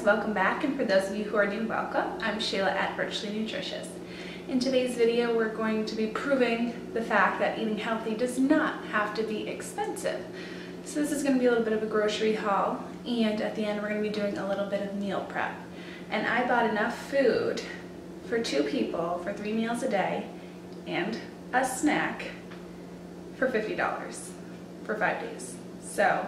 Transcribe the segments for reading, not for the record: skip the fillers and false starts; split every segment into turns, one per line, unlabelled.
guys, welcome back, and for those of you who are new, welcome. I'm Shelagh at Virtually Nutritious. In today's video, we're going to be proving the fact that eating healthy does not have to be expensive. So this is going to be a little bit of a grocery haul, and at the end we're going to be doing a little bit of meal prep. And I bought enough food for 2 people for 3 meals a day and a snack for $50 for 5 days. So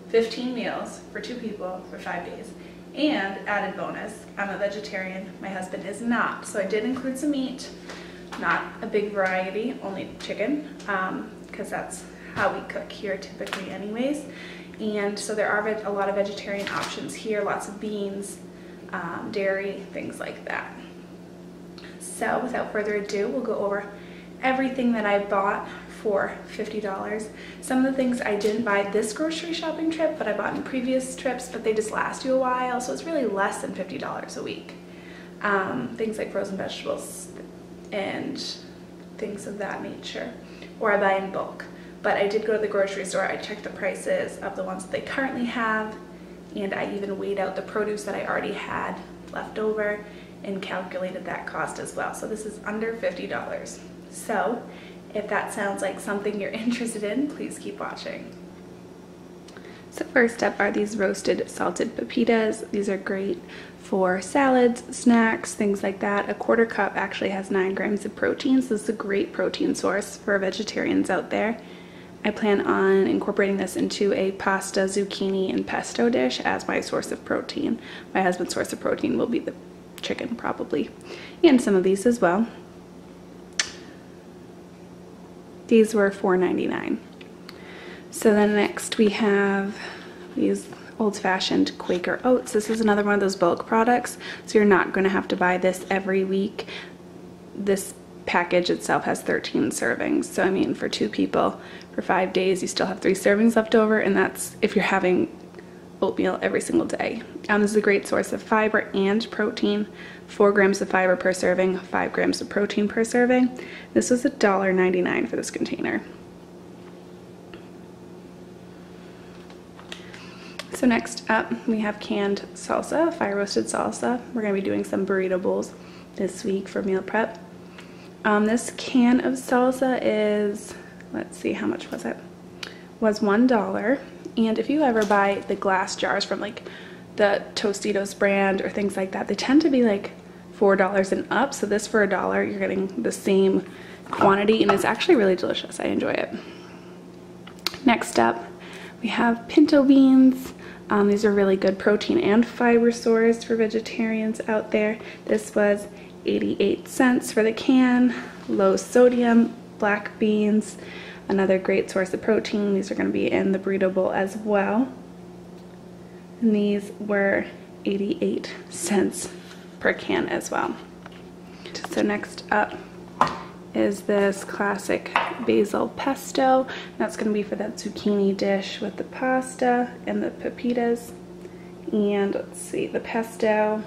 15 meals for 2 people for 5 days. And added bonus, I'm a vegetarian, my husband is not. So I did include some meat, not a big variety, only chicken, because that's how we cook here typically anyways. And so there are a lot of vegetarian options here, lots of beans, dairy, things like that. So without further ado, we'll go over everything that I bought for $50. Some of the things I didn't buy this grocery shopping trip, but I bought in previous trips, but they just last you a while, so it's really less than $50 a week. Things like frozen vegetables and things of that nature, or I buy in bulk. But I did go to the grocery store, I checked the prices of the ones that they currently have, and I even weighed out the produce that I already had left over and calculated that cost as well. So this is under $50. So if that sounds like something you're interested in, please keep watching. So first up are these roasted salted pepitas. These are great for salads, snacks, things like that. A quarter cup actually has 9 grams of protein, so this is a great protein source for vegetarians out there. I plan on incorporating this into a pasta, zucchini, and pesto dish as my source of protein. My husband's source of protein will be the chicken probably, and some of these as well. These were $4.99. So then next we have these old-fashioned Quaker oats. This is another one of those bulk products, so you're not going to have to buy this every week. This package itself has 13 servings, so I mean for 2 people for 5 days you still have 3 servings left over, and that's if you're having oatmeal every single day. This is a great source of fiber and protein. 4 grams of fiber per serving, 5 grams of protein per serving. This was $1.99 for this container. So next up we have canned salsa, fire roasted salsa. We're going to be doing some burrito bowls this week for meal prep. This can of salsa is, let's see, how much was it? Was $1. And if you ever buy the glass jars from like the Tostitos brand or things like that, they tend to be like $4 and up. So this for $1, you're getting the same quantity, and it's actually really delicious. I enjoy it. Next up, we have pinto beans. These are really good protein and fiber source for vegetarians out there. This was 88 cents for the can. Low sodium black beans, another great source of protein. These are going to be in the burrito bowl as well. And these were 88 cents per can as well. So next up is this classic basil pesto. That's going to be for that zucchini dish with the pasta and the pepitas. And let's see, the pesto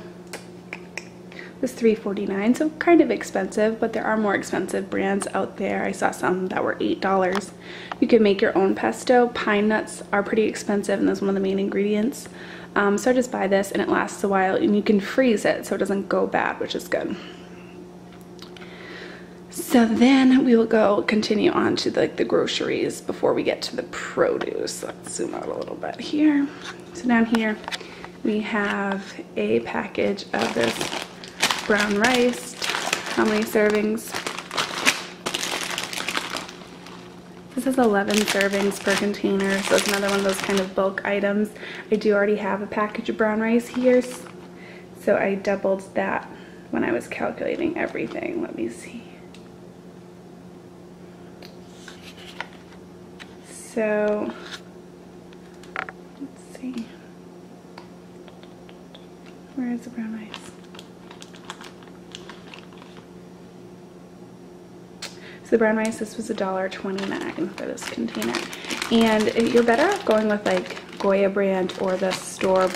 was $3.49, so kind of expensive, but there are more expensive brands out there. I saw some that were $8. You can make your own pesto. Pine nuts are pretty expensive, and that's one of the main ingredients. So I just buy this, and it lasts a while, and you can freeze it so it doesn't go bad, which is good. So then we will continue on to the groceries before we get to the produce. Let's zoom out a little bit here. So down here we have a package of this brown rice. How many servings? This is 11 servings per container, so it's another one of those kind of bulk items. I do already have a package of brown rice here, so I doubled that when I was calculating everything. Let me see. So, let's see. Where is the brown rice? The brown rice, this was $1.29 for this container. And you're better off going with like Goya brand or the store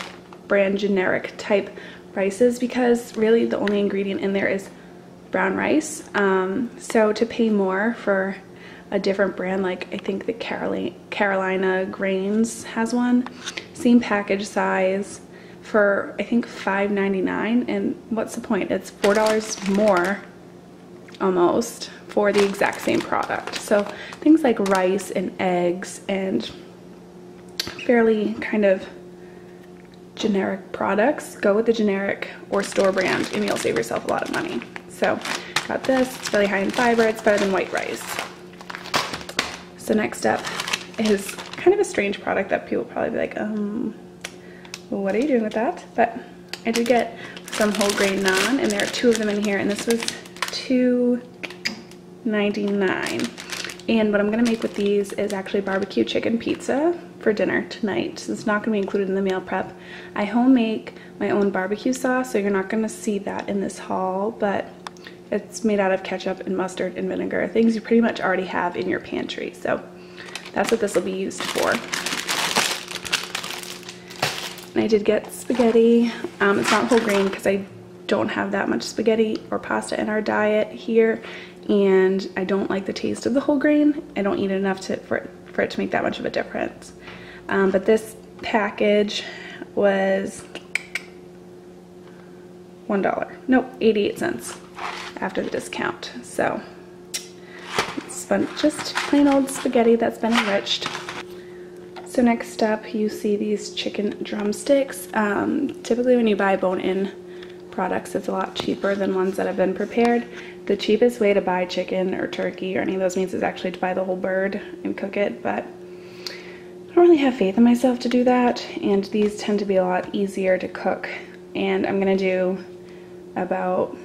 brand generic type prices, because really the only ingredient in there is brown rice. So to pay more for a different brand, like I think the Carolina Grains has one, same package size, for I think $5.99, and what's the point? It's $4 more almost for the exact same product. So things like rice and eggs and fairly kind of generic products, go with the generic or store brand and you'll save yourself a lot of money. So got this, it's really high in fiber, it's better than white rice. So next up is kind of a strange product that people probably be like, what are you doing with that? But I did get some whole grain naan, and there are 2 of them in here, and this was $2.99. And what I'm gonna make with these is actually barbecue chicken pizza for dinner tonight. So it's not gonna be included in the meal prep. I home make my own barbecue sauce, so you're not gonna see that in this haul, but it's made out of ketchup and mustard and vinegar, things you pretty much already have in your pantry. So that's what this will be used for. And I did get spaghetti. It's not whole grain because I don't have that much spaghetti or pasta in our diet here, and I don't like the taste of the whole grain. I don't eat enough for it to make that much of a difference. But this package was $1. Nope, 88 cents after the discount. So it's just plain old spaghetti that's been enriched. So next up, you see these chicken drumsticks. Typically when you buy bone-in products, it's a lot cheaper than ones that have been prepared. The cheapest way to buy chicken or turkey or any of those meats is actually to buy the whole bird and cook it, but I don't really have faith in myself to do that, and these tend to be a lot easier to cook. And I'm gonna do about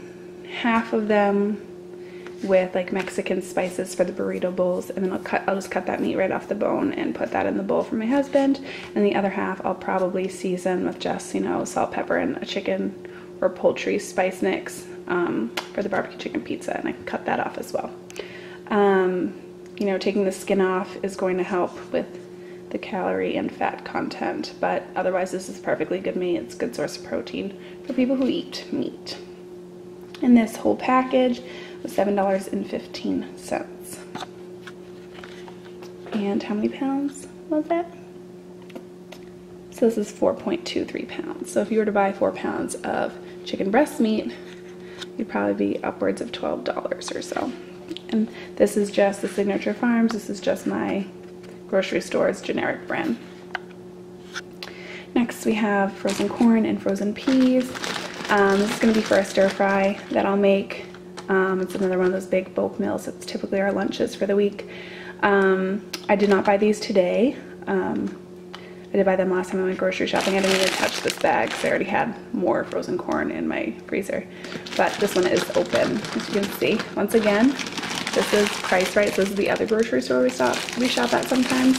half of them with like Mexican spices for the burrito bowls, and then I'll just cut that meat right off the bone and put that in the bowl for my husband, and the other half I'll probably season with just, you know, salt, pepper, and a chicken or poultry spice mix for the barbecue chicken pizza, and I can cut that off as well. You know, taking the skin off is going to help with the calorie and fat content, but otherwise this is perfectly good meat. It's a good source of protein for people who eat meat. And this whole package was $7.15. And how many pounds was that? So this is 4.23 pounds. So if you were to buy 4 pounds of chicken breast meat, you'd probably be upwards of $12 or so. And this is just the Signature Farms. This is just my grocery store's generic brand. Next we have frozen corn and frozen peas. This is going to be for a stir fry that I'll make. It's another one of those big bulk meals. It's typically our lunches for the week. I did not buy these today. I did buy them last time I went grocery shopping. I didn't even touch this bag because I already had more frozen corn in my freezer. But this one is open, as you can see. Once again, this is priced right. So this is the other grocery store we shop at sometimes.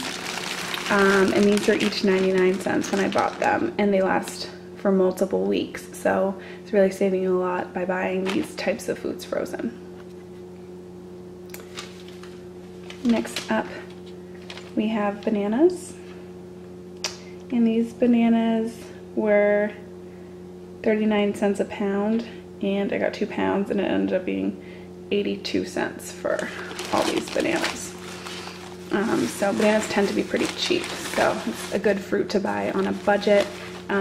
And these are each 99 cents when I bought them, and they last for multiple weeks. So it's really saving you a lot by buying these types of foods frozen. Next up, we have bananas. And these bananas were 39 cents a pound, and I got 2 pounds, and it ended up being 82 cents for all these bananas. So bananas tend to be pretty cheap, so it's a good fruit to buy on a budget.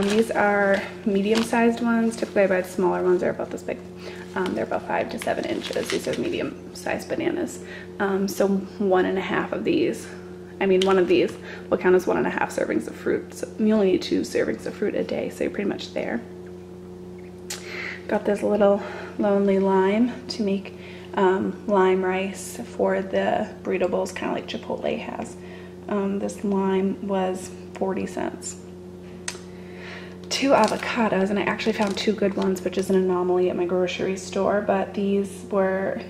These are medium-sized ones. Typically I buy the smaller ones. They're about this big. They're about 5 to 7 inches. These are medium-sized bananas. So 1.5 of these, one of these will count as 1.5 servings of fruit. So you only need 2 servings of fruit a day, so you're pretty much there. Got this little lonely lime to make lime rice for the burrito bowls, kind of like Chipotle has. This lime was 40 cents. 2 avocados, and I actually found 2 good ones, which is an anomaly at my grocery store, but these were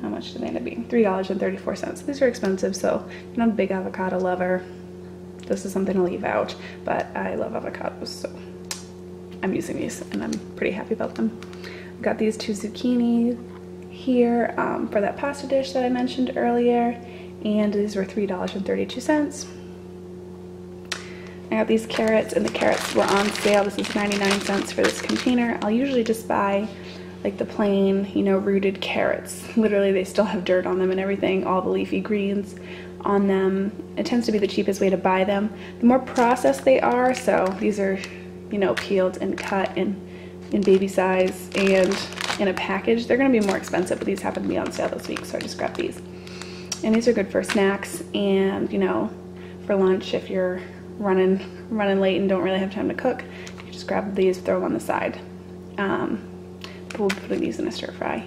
how much did they end up being? $3.34. These are expensive, so if you're not a big avocado lover, this is something to leave out, but I love avocados, so I'm using these and I'm pretty happy about them. I've got these 2 zucchini here for that pasta dish that I mentioned earlier, and these were $3.32. I got these carrots, and the carrots were on sale. This is 99 cents for this container. I'll usually just buy like the plain, rooted carrots. Literally, they still have dirt on them and everything. All the leafy greens on them. It tends to be the cheapest way to buy them. The more processed they are, so these are, you know, peeled and cut in baby size and in a package, they're gonna be more expensive, but these happen to be on sale this week, so I just grabbed these. And these are good for snacks and, you know, for lunch if you're running late and don't really have time to cook, you just grab these, throw them on the side. We'll be putting these in a stir fry.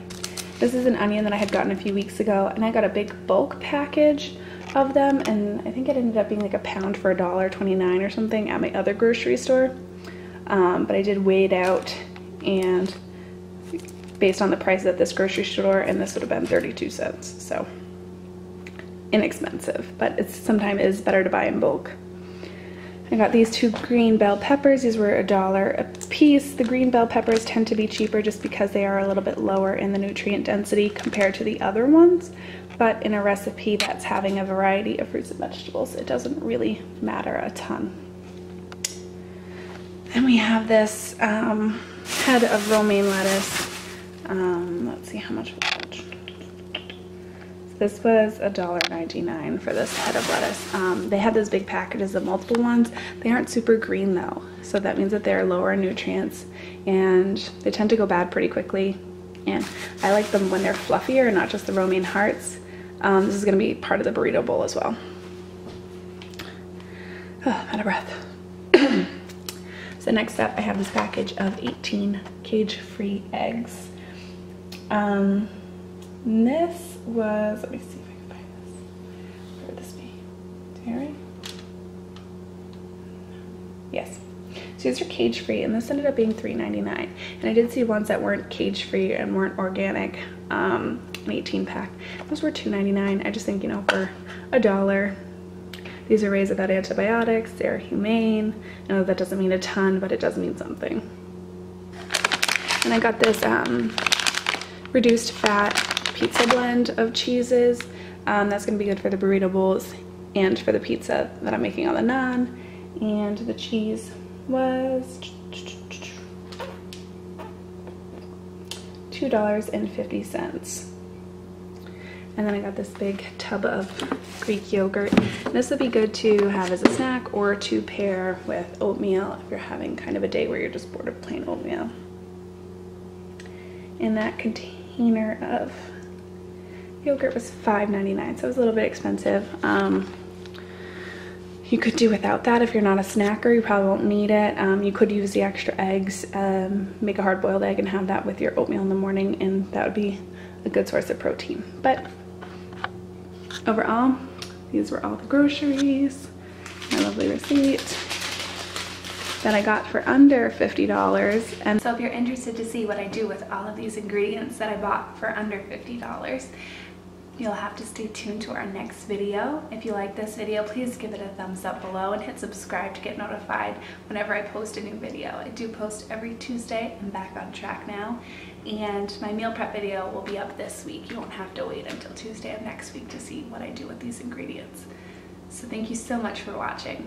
This is an onion that I had gotten a few weeks ago, and I got a big bulk package of them, and I think it ended up being like a pound for $1.29 or something at my other grocery store. But I did weigh it out, and based on the price at this grocery store, and this would have been 32 cents, so inexpensive, but it sometimes is better to buy in bulk. I got these 2 green bell peppers. These were $1 a piece. The green bell peppers tend to be cheaper just because they are a little bit lower in the nutrient density compared to the other ones, but in a recipe that's having a variety of fruits and vegetables, it doesn't really matter a ton. Then we have this head of romaine lettuce. Let's see how much was that. This was $1.99 for this head of lettuce. They have those big packages of multiple ones. They aren't super green though, so that means that they're lower in nutrients and they tend to go bad pretty quickly. And I like them when they're fluffier, not just the romaine hearts. This is gonna be part of the burrito bowl as well. Oh, out of breath. So next up, I have this package of 18 cage-free eggs. This was, let me see if I can find this. Where would this be? Dairy? Yes. So these are cage-free, and this ended up being $3.99. And I did see ones that weren't cage-free and weren't organic, an 18-pack. Those were $2.99. I just think, you know, for $1, these are raised without antibiotics. They're humane. I know that doesn't mean a ton, but it does mean something. And I got this reduced fat pizza blend of cheeses. That's gonna be good for the burrito bowls and for the pizza that I'm making on the naan. And the cheese was $2.50. And then I got this big tub of Greek yogurt. This would be good to have as a snack or to pair with oatmeal if you're having kind of a day where you're just bored of plain oatmeal. And that container of yogurt was $5.99, so it was a little bit expensive. You could do without that if you're not a snacker. You probably won't need it. You could use the extra eggs, make a hard-boiled egg and have that with your oatmeal in the morning, and that would be a good source of protein. But overall, these were all the groceries, my lovely receipt that I got for under $50. And so if you're interested to see what I do with all of these ingredients that I bought for under $50, you'll have to stay tuned to our next video. If you like this video, please give it a thumbs up below and hit subscribe to get notified whenever I post a new video. I do post every Tuesday. I'm back on track now. And my meal prep video will be up this week. You won't have to wait until Tuesday of next week to see what I do with these ingredients. So thank you so much for watching.